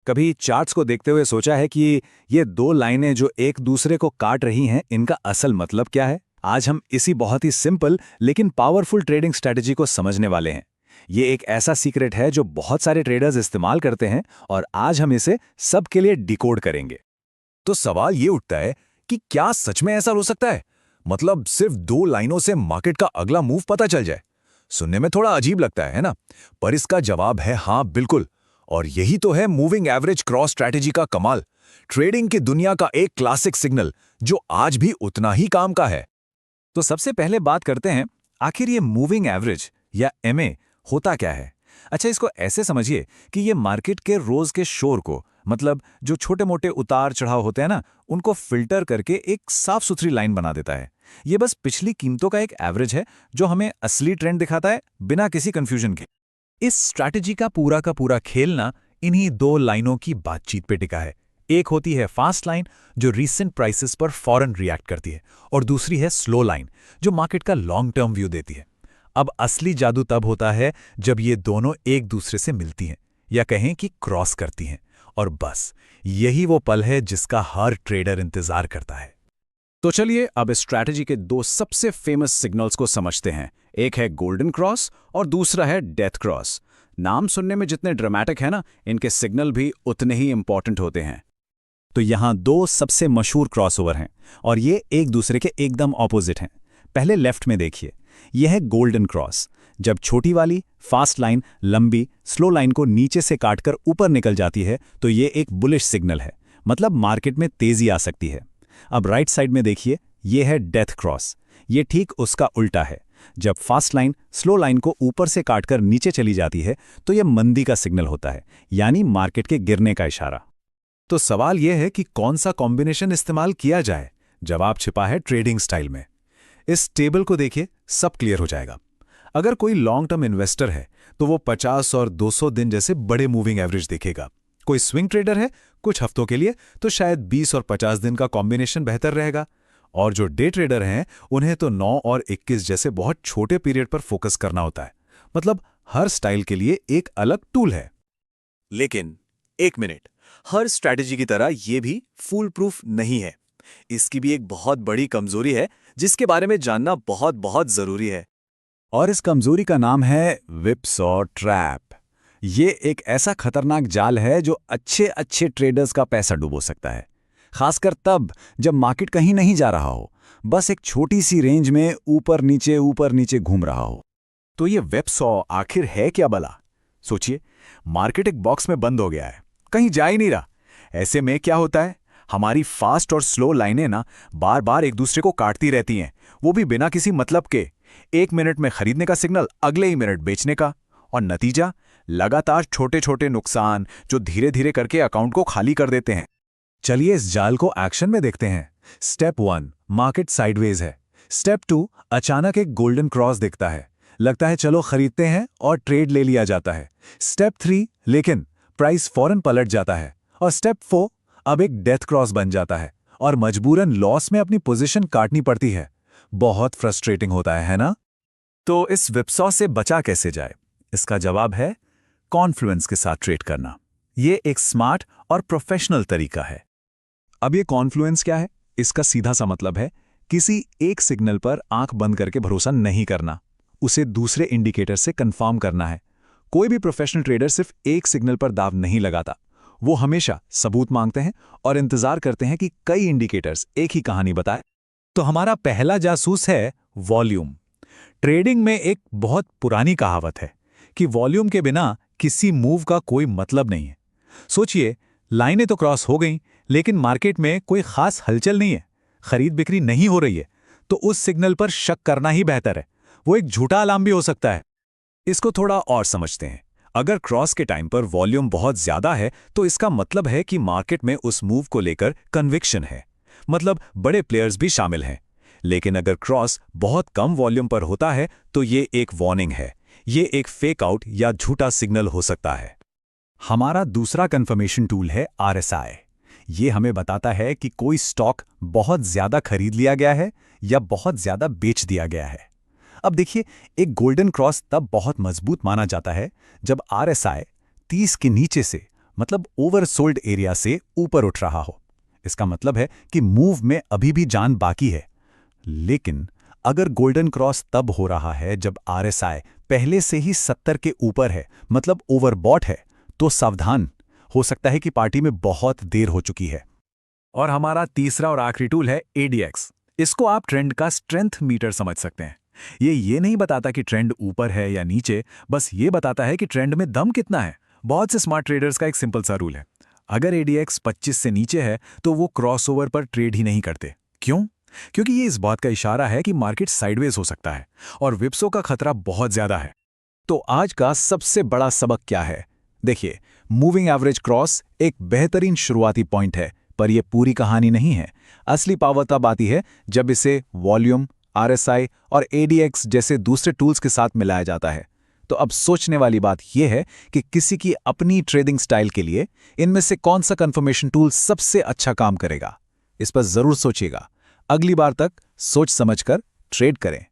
कभी चार्ट्स को देखते हुए सोचा है कि ये दो लाइनें जो एक दूसरे को काट रही हैं, इनका असल मतलब क्या है? आज हम इसी बहुत ही सिंपल लेकिन पावरफुल ट्रेडिंग स्ट्रैटेजी को समझने वाले हैं। ये एक ऐसा सीक्रेट है जो बहुत सारे ट्रेडर्स इस्तेमाल करते हैं और आज हम इसे सबके लिए डिकोड करेंगे। तो सवाल ये उठता है कि क्या सच में ऐसा हो सकता है? मतलब सिर्फ दो लाइनों से मार्केट का अगला मूव पता चल जाए? सुनने में थोड़ा अजीब लगता है ना? पर इसका जवाब है हाँ, बिल्कुल। और यही तो है मूविंग एवरेज क्रॉस स्ट्रैटेजी का कमाल। ट्रेडिंग की दुनिया का एक क्लासिक सिग्नल जो आज भी उतना ही काम का है। तो सबसे पहले बात करते हैं, आखिर ये मूविंग एवरेज या एमए होता क्या है? अच्छा, इसको ऐसे समझिए कि ये मार्केट के रोज के शोर को, मतलब जो छोटे मोटे उतार चढ़ाव होते हैं ना, उनको फिल्टर करके एक साफ सुथरी लाइन बना देता है। ये बस पिछली कीमतों का एक एवरेज है जो हमें असली ट्रेंड दिखाता है, बिना किसी कंफ्यूजन के। इस स्ट्रैटेजी का पूरा खेल ना इन्हीं दो लाइनों की बातचीत पे टिका है। एक होती है फास्ट लाइन जो रीसेंट प्राइसेस पर फौरन रिएक्ट करती है, और दूसरी है स्लो लाइन जो मार्केट का लॉन्ग टर्म व्यू देती है। अब असली जादू तब होता है जब ये दोनों एक दूसरे से मिलती हैं, या कहें कि क्रॉस करती हैं, और बस यही वो पल है जिसका हर ट्रेडर इंतजार करता है। तो चलिए अब इस स्ट्रैटेजी के दो सबसे फेमस सिग्नल्स को समझते हैं। एक है गोल्डन क्रॉस और दूसरा है डेथ क्रॉस। नाम सुनने में जितने ड्रामेटिक है ना, इनके सिग्नल भी उतने ही इंपॉर्टेंट होते हैं। तो यहाँ दो सबसे मशहूर क्रॉसओवर हैं और ये एक दूसरे के एकदम ऑपोजिट हैं। पहले लेफ्ट में देखिए, यह है गोल्डन क्रॉस। जब छोटी वाली फास्ट लाइन लंबी स्लो लाइन को नीचे से काटकर ऊपर निकल जाती है तो ये एक बुलिश सिग्नल है, मतलब मार्केट में तेजी आ सकती है। अब राइट साइड में देखिए, यह है डेथ क्रॉस। ये ठीक उसका उल्टा है। जब फास्ट लाइन स्लो लाइन को ऊपर से काटकर नीचे चली जाती है तो यह मंदी का सिग्नल होता है, यानी मार्केट के गिरने का इशारा। तो सवाल यह है कि कौन सा कॉम्बिनेशन इस्तेमाल किया जाए? जवाब छिपा है ट्रेडिंग स्टाइल में। इस टेबल को देखिए, सब क्लियर हो जाएगा। अगर कोई लॉन्ग टर्म इन्वेस्टर है तो वो 50 और 200 दिन जैसे बड़े मूविंग एवरेज देखेगा। कोई स्विंग ट्रेडर है कुछ हफ्तों के लिए तो शायद 20 और 50 दिन का कॉम्बिनेशन बेहतर रहेगा। और जो डे ट्रेडर हैं उन्हें तो 9 और 21 जैसे बहुत छोटे पीरियड पर फोकस करना होता है। मतलब हर स्टाइल के लिए एक अलग टूल है। लेकिन एक मिनट, हर स्ट्रैटेजी की तरह ये भी फूल प्रूफ नहीं है। इसकी भी एक बहुत बड़ी कमजोरी है जिसके बारे में जानना बहुत बहुत जरूरी है। और इस कमजोरी का नाम है विपसॉ ट्रैप। ये एक ऐसा खतरनाक जाल है जो अच्छे अच्छे ट्रेडर्स का पैसा डुबो सकता है, खासकर तब जब मार्केट कहीं नहीं जा रहा हो, बस एक छोटी सी रेंज में ऊपर नीचे घूम रहा हो। तो ये विपसॉ आखिर है क्या भला? सोचिए, मार्केट एक बॉक्स में बंद हो गया है, कहीं जा ही नहीं रहा। ऐसे में क्या होता है, हमारी फास्ट और स्लो लाइनें ना बार बार एक दूसरे को काटती रहती हैं, वो भी बिना किसी मतलब के। एक मिनट में खरीदने का सिग्नल, अगले ही मिनट बेचने का, और नतीजा लगातार छोटे छोटे नुकसान जो धीरे धीरे करके अकाउंट को खाली कर देते हैं। चलिए इस जाल को एक्शन में देखते हैं। स्टेप 1, मार्केट साइडवेज है। स्टेप 2, अचानक एक गोल्डन क्रॉस दिखता है, लगता है चलो खरीदते हैं और ट्रेड ले लिया जाता है। स्टेप 3, लेकिन प्राइस फौरन पलट जाता है। और स्टेप 4, अब एक डेथ क्रॉस बन जाता है और मजबूरन लॉस में अपनी पोजीशन काटनी पड़ती है। बहुत फ्रस्ट्रेटिंग होता है ना? तो इस विपसॉ से बचा कैसे जाए? इसका जवाब है कॉन्फ्लुएंस के साथ ट्रेड करना। ये एक स्मार्ट और प्रोफेशनल तरीका है। अब ये कॉन्फ्लुएंस क्या है? इसका सीधा सा मतलब है किसी एक सिग्नल पर आंख बंद करके भरोसा नहीं करना, उसे दूसरे इंडिकेटर से कंफर्म करना है। कोई भी प्रोफेशनल ट्रेडर सिर्फ एक सिग्नल पर दाव नहीं लगाता, वो हमेशा सबूत मांगते हैं और इंतजार करते हैं कि कई इंडिकेटर्स एक ही कहानी बताए। तो हमारा पहला जासूस है वॉल्यूम। ट्रेडिंग में एक बहुत पुरानी कहावत है कि वॉल्यूम के बिना किसी मूव का कोई मतलब नहीं है। सोचिए, लाइनें तो क्रॉस हो गईं, लेकिन मार्केट में कोई खास हलचल नहीं है, खरीद बिक्री नहीं हो रही है, तो उस सिग्नल पर शक करना ही बेहतर है। वो एक झूठा अलार्म भी हो सकता है। इसको थोड़ा और समझते हैं। अगर क्रॉस के टाइम पर वॉल्यूम बहुत ज्यादा है तो इसका मतलब है कि मार्केट में उस मूव को लेकर कन्विक्शन है, मतलब बड़े प्लेयर्स भी शामिल हैं। लेकिन अगर क्रॉस बहुत कम वॉल्यूम पर होता है तो ये एक वार्निंग है, ये एक फेक आउट या झूठा सिग्नल हो सकता है। हमारा दूसरा कंफर्मेशन टूल है RSI। ये हमें बताता है कि कोई स्टॉक बहुत ज्यादा खरीद लिया गया है या बहुत ज्यादा बेच दिया गया है। अब देखिए, एक गोल्डन क्रॉस तब बहुत मजबूत माना जाता है जब RSI 30 के नीचे से, मतलब ओवरसोल्ड एरिया से ऊपर उठ रहा हो। इसका मतलब है कि मूव में अभी भी जान बाकी है। लेकिन अगर गोल्डन क्रॉस तब हो रहा है जब आरएसआई पहले से ही 70 के ऊपर है, मतलब ओवरबॉट है, तो सावधान, हो सकता है कि पार्टी में बहुत देर हो चुकी है। और हमारा तीसरा और आखिरी टूल है ADX। इसको आप ट्रेंड का स्ट्रेंथ मीटर समझ सकते हैं। ये नहीं बताता कि ट्रेंड ऊपर है या नीचे, बस ये बताता है कि ट्रेंड में दम कितना है। बहुत से स्मार्ट ट्रेडर्स का एक सिंपल सा रूल है, अगर ADX 25 से नीचे है तो वो क्रॉसओवर पर ट्रेड ही नहीं करते। क्यों? क्योंकि ये इस बात का इशारा है कि मार्केट साइडवेज हो सकता है और विप्सो का खतरा बहुत ज्यादा है। तो आज का सबसे बड़ा सबक क्या है? देखिए, मूविंग एवरेज क्रॉस एक बेहतरीन शुरुआती पॉइंट है, पर यह पूरी कहानी नहीं है। असली पावर तब आती है जब इसे वॉल्यूम, RSI और ADX जैसे दूसरे टूल्स के साथ मिलाया जाता है। तो अब सोचने वाली बात यह है कि किसी की अपनी ट्रेडिंग स्टाइल के लिए इनमें से कौन सा कंफर्मेशन टूल सबसे अच्छा काम करेगा। इस पर जरूर सोचिएगा। अगली बार तक सोच समझकर ट्रेड करें।